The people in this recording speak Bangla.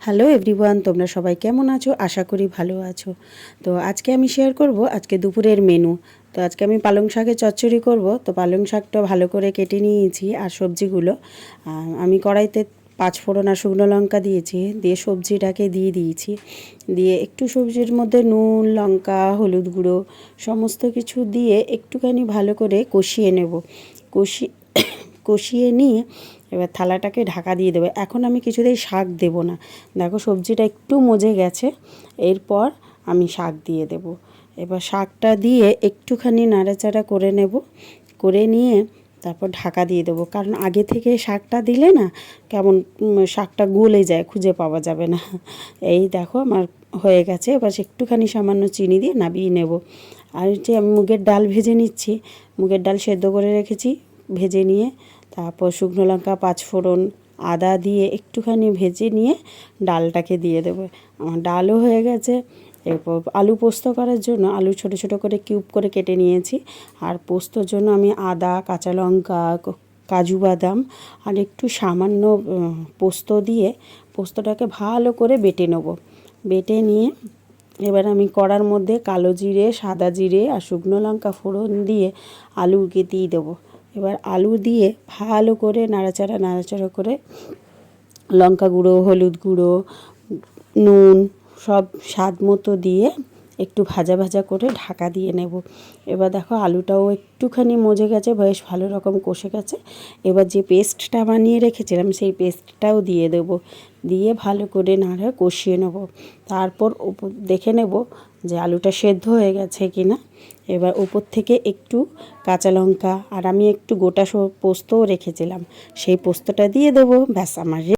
হ্যালো এভরিওয়ান, তোমরা সবাই কেমন আছো? আশা করি ভালো আছো। তো আজকে আমি শেয়ার করব আজকে দুপুরের মেনু। তো আজকে আমি পালং শাকের চচ্চড়ি করব। তো পালং শাকটা ভালো করে কেটে নিয়েছি আর সবজিগুলো আমি কড়াইতে 5 ফোড়ন আর শুকনো লঙ্কা দিয়েছি, দিয়ে সবজিটাকে দিয়ে দিয়েছি। দিয়ে একটু সবজির মধ্যে নুন, লঙ্কা, হলুদ গুঁড়ো সমস্ত কিছু দিয়ে একটুখানি ভালো করে কষিয়ে নেব। কষিয়ে নিয়ে এবার থালাটাকে ঢাকা দিয়ে দেবো। এখন আমি কিছুতেই শাক দেব না। দেখো সবজিটা একটু মজে গেছে, এরপর আমি শাক দিয়ে দেব। এবার শাকটা দিয়ে একটুখানি নাড়াচাড়া করে নেব, করে নিয়ে তারপর ঢাকা দিয়ে দেবো। কারণ আগে থেকে শাকটা দিলে না কেমন শাকটা গলে যায়, খুঁজে পাওয়া যাবে না। এই দেখো আমার হয়ে গেছে। এবার একটুখানি সামান্য চিনি দিয়ে নামিয়ে নেব। আর যে আমি মুগের ডাল ভেজে নিচ্ছি, মুগের ডাল সেদ্ধ করে রেখেছি, ভেজে নিয়ে তারপর শুকনো লঙ্কা, 5 ফোড়ন, আদা দিয়ে একটুখানি ভেজে নিয়ে ডালটাকে দিয়ে দেবো। আমার ডালও হয়ে গেছে। এরপর আলু পোস্ত করার জন্য আলু ছোটো ছোটো করে কিউব করে কেটে নিয়েছি। আর পোস্তর জন্য আমি আদা, কাঁচা লঙ্কা, কাজু বাদাম আর একটু সামান্য পোস্ত দিয়ে পোস্তটাকে ভালো করে বেটে নেব। বেটে নিয়ে এবার আমি কড়ার মধ্যে কালো জিরে, সাদা জিরে আর শুকনো লঙ্কা ফোড়ন দিয়ে আলুকে দিয়ে দেবো। এবার আলু দিয়ে ভালো করে নাড়াচাড়া করে লঙ্কা গুঁড়ো, হলুদ গুঁড়ো, নুন সব স্বাদ মতো দিয়ে একটু ভাজা ভাজা করে ঢাকা দিয়ে নেব। এবার দেখো আলুটাও একটুখানি মজে গেছে, বেশ ভালো রকম কষে গেছে। এবার যে পেস্টটা বানিয়ে রেখেছিলাম সেই পেস্টটাও দিয়ে দেবো, দিয়ে ভালো করে নাড়া কষিয়ে নেব। তারপর দেখে নেব যে আলুটা সেদ্ধ হয়ে গেছে কি না। এবার উপর থেকে একটু কাঁচা লঙ্কা আর আমি একটু গোটা পোস্তও রেখেছিলাম, সেই পোস্তটা দিয়ে দেবো। ব্যাস আমার